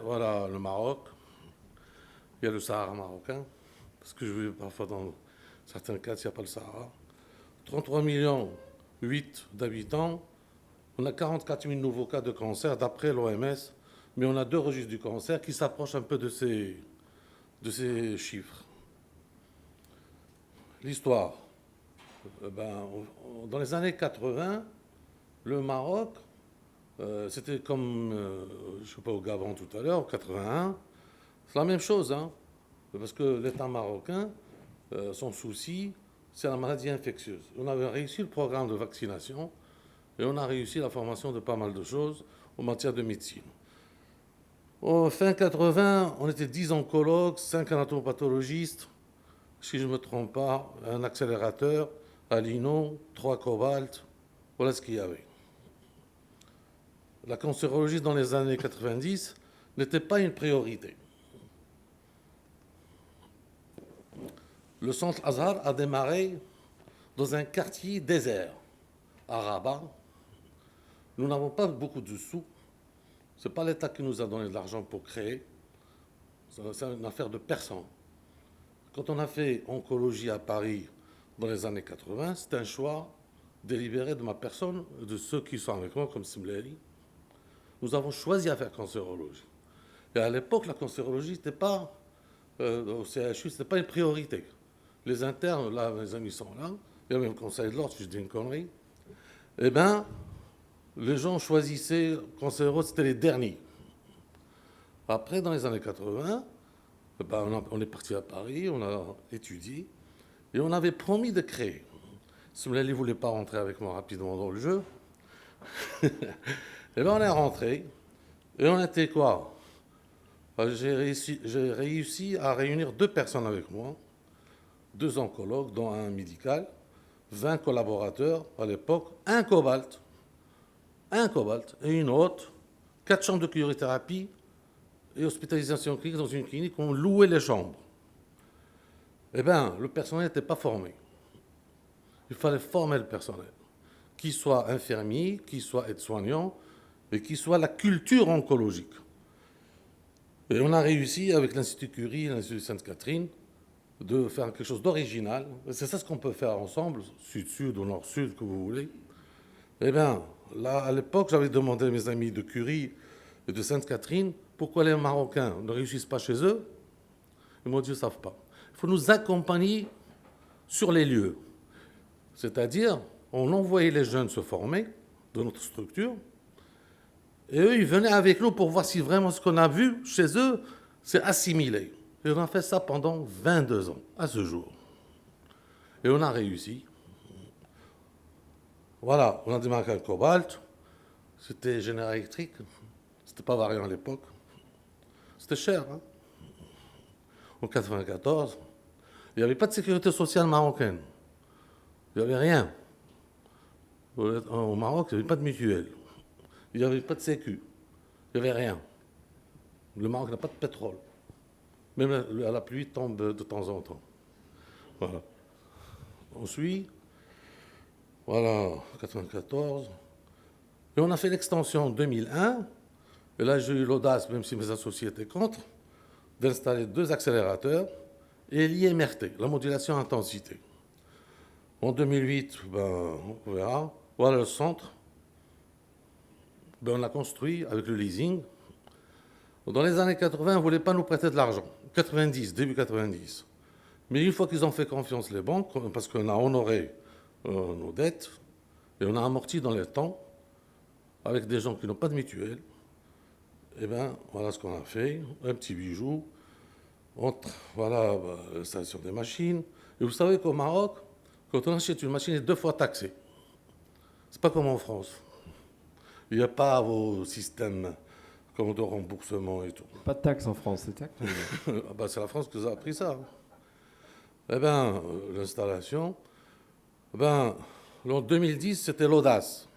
voilà le Maroc, il y a le Sahara marocain, parce que je veux parfois dans certains cas, s'il n'y a pas le Sahara. 33 millions 8 d'habitants, on a 44 000 nouveaux cas de cancer d'après l'OMS, mais on a deux registres du cancer qui s'approchent un peu de ces chiffres. L'histoire. Dans les années 80, le Maroc, c'était comme, je ne sais pas, au Gabon tout à l'heure, en 81, c'est la même chose, hein, parce que l'État marocain, son souci, c'est la maladie infectieuse. On avait réussi le programme de vaccination et on a réussi la formation de pas mal de choses en matière de médecine. Au fin 80, on était 10 oncologues, 5 anatomopathologistes, si je ne me trompe pas, un accélérateur, à Lino, 3 cobalt, voilà ce qu'il y avait. La cancérologie dans les années 90 n'était pas une priorité. Le centre Azhar a démarré dans un quartier désert, à Rabat. Nous n'avons pas beaucoup de sous. Ce n'est pas l'État qui nous a donné de l'argent pour créer. C'est une affaire de personne. Quand on a fait oncologie à Paris dans les années 80, c'est un choix délibéré de ma personne, de ceux qui sont avec moi, comme Simleli. Nous avons choisi à faire cancérologie. Et à l'époque, la cancérologie n'était pas, au CHU, ce n'était pas une priorité. Les internes, là, mes amis sont là, il y a même le conseil de l'ordre, si je dis une connerie. Eh bien, les gens choisissaient cancérologie, c'était les derniers. Après, dans les années 80, on est parti à Paris, on a étudié, et on avait promis de créer. Simleli ne voulait pas rentrer avec moi rapidement dans le jeu. Et bien, on est rentré, et on était quoi? J'ai réussi à réunir 2 personnes avec moi, 2 oncologues, dont un médical, 20 collaborateurs à l'époque, un cobalt et une autre, 4 chambres de cryothérapie et hospitalisation clinique dans une clinique où on louait les chambres. Eh bien, le personnel n'était pas formé. Il fallait former le personnel, qu'il soit infirmier, qu'il soit aide-soignant, et qu'il soit la culture oncologique. Et on a réussi, avec l'Institut Curie et l'Institut Sainte-Catherine, de faire quelque chose d'original. C'est ça ce qu'on peut faire ensemble, sud-sud ou nord-sud, que vous voulez. Eh bien, là, à l'époque, j'avais demandé à mes amis de Curie et de Sainte-Catherine pourquoi les Marocains ne réussissent pas chez eux. Ils m'ont dit, ils ne savent pas. Il faut nous accompagner sur les lieux. C'est-à-dire, on envoyait les jeunes se former de notre structure, et eux, ils venaient avec nous pour voir si vraiment ce qu'on a vu chez eux, c'est assimilé. Et on a fait ça pendant 22 ans, à ce jour. Et on a réussi. Voilà, on a démarré avec un cobalt. C'était Général Electric. C'était pas variant à l'époque. C'était cher, hein. En 94, il n'y avait pas de sécurité sociale marocaine. Il n'y avait rien. Au Maroc, il n'y avait pas de mutuelle. Il n'y avait pas de sécu. Il n'y avait rien. Le Maroc n'a pas de pétrole. Même la pluie tombe de temps en temps. Voilà. Ensuite, voilà, 94. Et on a fait l'extension en 2001. Et là, j'ai eu l'audace, même si mes associés étaient contre, d'installer 2 accélérateurs et l'IMRT, la modulation intensité. En 2008, on verra. Voilà le centre. On l'a construit avec le leasing. Dans les années 80, on ne voulait pas nous prêter de l'argent. 90, début 90. Mais une fois qu'ils ont fait confiance, les banques, parce qu'on a honoré nos dettes, et on a amorti dans les temps, avec des gens qui n'ont pas de mutuelle, eh bien, voilà ce qu'on a fait. Un petit bijou. Voilà l'installation des machines. Et vous savez qu'au Maroc, quand on achète une machine, elle est 2 fois taxée. C'est pas comme en France. Il n'y a pas vos systèmes comme de remboursement et tout. Pas de taxe en France, c'est ça? C'est la France qui nous a appris ça. Eh bien, l'installation, en 2010, c'était l'audace.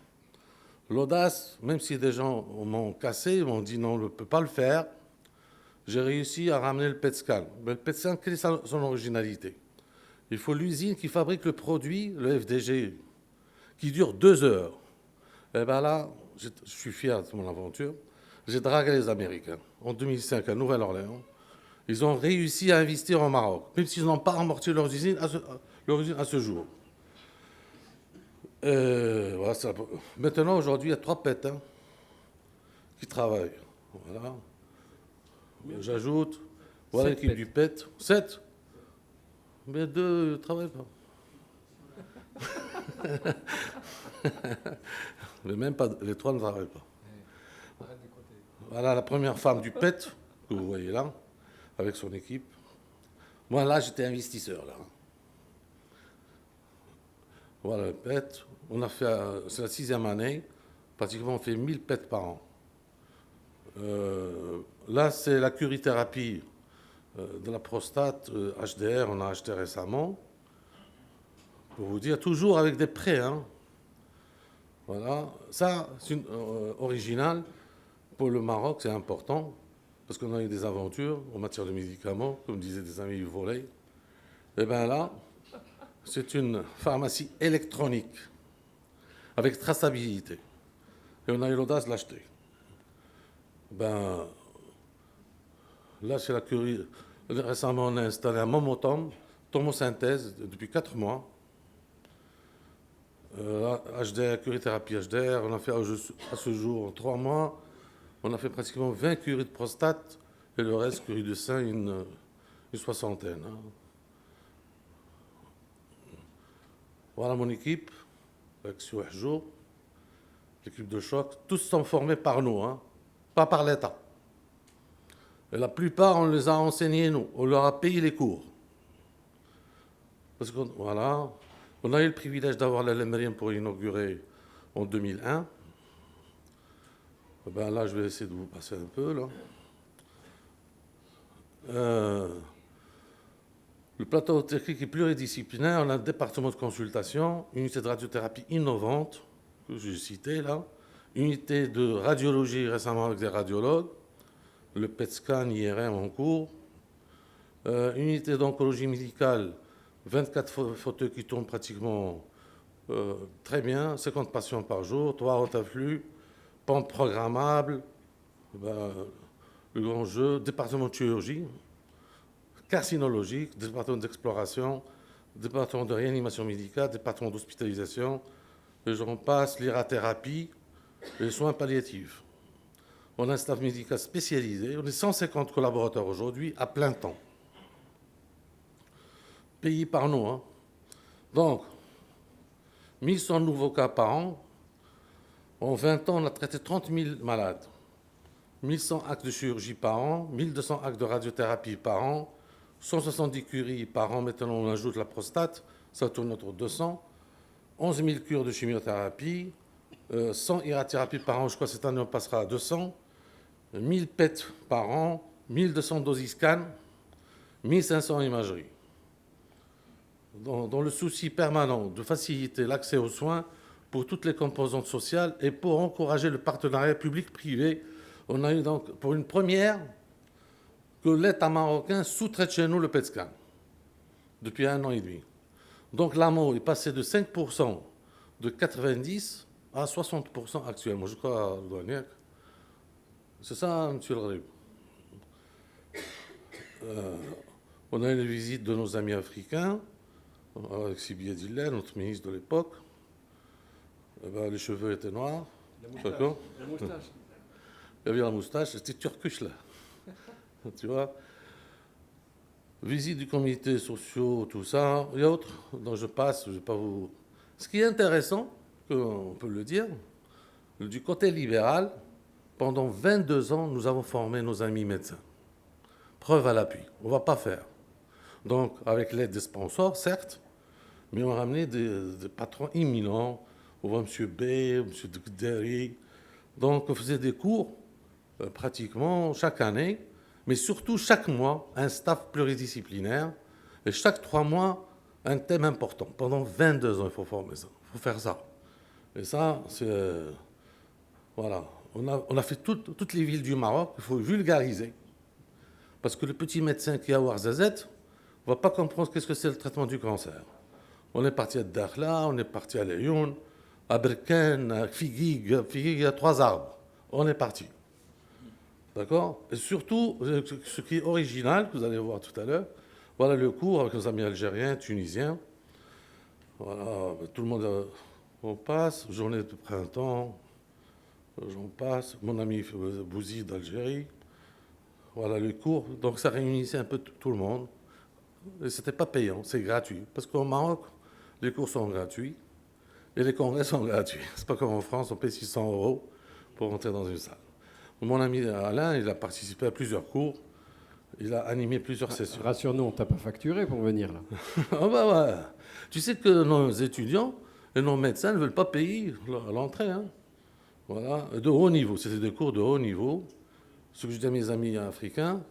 L'audace, même si des gens m'ont cassé, ils m'ont dit non, on ne peut pas le faire, j'ai réussi à ramener le PET-scan. Mais le PET-scan, quelle est son originalité? Il faut l'usine qui fabrique le produit, le FDG, qui dure 2 heures. Et bien là, je suis fier de mon aventure. j'ai dragué les Américains. En 2005, à Nouvelle-Orléans, ils ont réussi à investir au Maroc, même s'ils n'ont pas amorti leur usine à ce jour. Voilà, maintenant, aujourd'hui, il y a 3 pets qui travaillent. Voilà. J'ajoute, voilà l'équipe du PET. 7. Mais 2 ne travaillent pas. Mais même pas, les 3 ne travaillent pas. Voilà la première femme du PET, que vous voyez là, avec son équipe. Moi, là, j'étais investisseur, là. Voilà le PET. On a fait, c'est la 6e année, pratiquement on fait 1000 PET par an. Là, c'est la curithérapie de la prostate, HDR, on a acheté récemment. Pour vous dire, toujours avec des prêts. Voilà. Ça, c'est original. Pour le Maroc, c'est important, parce qu'on a eu des aventures en matière de médicaments, comme disaient des amis du volet. Et bien là, c'est une pharmacie électronique, avec traçabilité. Et on a eu l'audace de l'acheter. Ben, là, c'est la curie. Récemment, on a installé un Momotom, tomosynthèse, depuis 4 mois. HDR, curithérapie HDR, on a fait à ce jour, en 3 mois, on a fait pratiquement 20 curies de prostate, et le reste, curie de sein, une soixantaine. Voilà mon équipe, avec Souahjo, l'équipe de choc. Tous sont formés par nous, pas par l'État. Et la plupart, on les a enseignés, nous. On leur a payé les cours. Parce que, voilà, on a eu le privilège d'avoir la Lemrien pour inaugurer en 2001. Ben là, je vais essayer de vous passer un peu, là. Le plateau technique est pluridisciplinaire. On a un département de consultation, unité de radiothérapie innovante, que j'ai cité là, unité de radiologie récemment avec des radiologues, le PET scan IRM en cours, unité d'oncologie médicale, 24 fauteuils qui tournent pratiquement très bien, 50 patients par jour, 3 hautes afflux, pompe programmable, le grand jeu, département de chirurgie, carcinologique, département d'exploration, département de réanimation médicale, département d'hospitalisation, et j'en passe, l'irathérapie et les soins palliatifs. On a un staff médical spécialisé, on est 150 collaborateurs aujourd'hui à plein temps, payés par nous. Donc, 1100 nouveaux cas par an. En 20 ans, on a traité 30 000 malades. 1100 actes de chirurgie par an, 1200 actes de radiothérapie par an, 170 curies par an. Maintenant, on ajoute la prostate, ça tourne autour de 200. 11 000 cures de chimiothérapie, 100 irathérapies par an. Je crois que cette année, on passera à 200. 1000 PET par an, 1200 dosiscan, 1500 imageries. Dans le souci permanent de faciliter l'accès aux soins pour toutes les composantes sociales et pour encourager le partenariat public-privé, on a eu donc, pour une première, que l'État marocain sous-traite chez nous le PET scan depuis 1 an et demi. Donc l'AMO est passé de 5% de 90 à 60% actuellement. Je crois, douanier. C'est ça, M. le Rib. On a eu les visites de nos amis africains, avec Sibi Edillah, notre ministre de l'époque. Les cheveux étaient noirs. La moustache. Il y avait la moustache, c'était turcuche là. Tu vois. Visite du comité social, tout ça. Il y a autre dont je passe, je ne vais pas vous. Ce qui est intéressant, on peut le dire, du côté libéral, pendant 22 ans, nous avons formé nos amis médecins. Preuve à l'appui. On ne va pas faire. Donc, avec l'aide des sponsors, certes, mais on a ramené des patrons imminents. On voit M. B, M. Deri. Donc, on faisait des cours pratiquement chaque année, mais surtout chaque mois, un staff pluridisciplinaire. Et chaque 3 mois, un thème important. Pendant 22 ans, il faut former ça. Il faut faire ça. Et ça, c'est. Voilà. On a fait toutes les villes du Maroc. Il faut vulgariser. Parce que le petit médecin qui est à Ouarzazate ne va pas comprendre qu'est-ce que c'est le traitement du cancer. On est parti à Dakhla, on est parti à Lyoun, à Berkane, à Figuig. Figuig, il y a 3 arbres. On est parti. D'accord? Et surtout, ce qui est original, que vous allez voir tout à l'heure, voilà le cours avec nos amis algériens, tunisiens. Voilà, tout le monde, on passe, journée de printemps, j'en passe, mon ami Bouzi d'Algérie. Voilà le cours. Donc ça réunissait un peu tout le monde. Et c'était pas payant, c'est gratuit. Parce qu'au Maroc, les cours sont gratuits et les congrès sont gratuits. C'est pas comme en France, on paye 600 euros pour rentrer dans une salle. Mon ami Alain, il a participé à plusieurs cours. Il a animé plusieurs sessions. Rassure-nous, on t'a pas facturé pour venir là. Ah bah ouais. Tu sais que nos étudiants et nos médecins ne veulent pas payer l'entrée. Hein. Voilà. De haut niveau. C'était des cours de haut niveau. Ce que je dis à mes amis africains,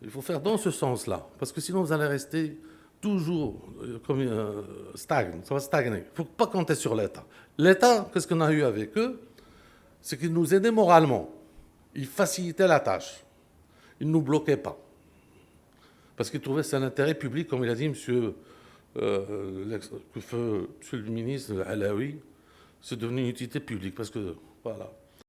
il faut faire dans ce sens-là. Parce que sinon, vous allez rester toujours comme stagne. Ça va stagner. Il ne faut pas compter sur l'État. L'État, qu'est-ce qu'on a eu avec eux? C'est qu'ils nous aidaient moralement. Ils facilitaient la tâche. Ils ne nous bloquaient pas. Parce qu'ils trouvaient que c'est un intérêt public, comme il a dit monsieur le ministre Alaoui, c'est devenu une utilité publique. Parce que, voilà,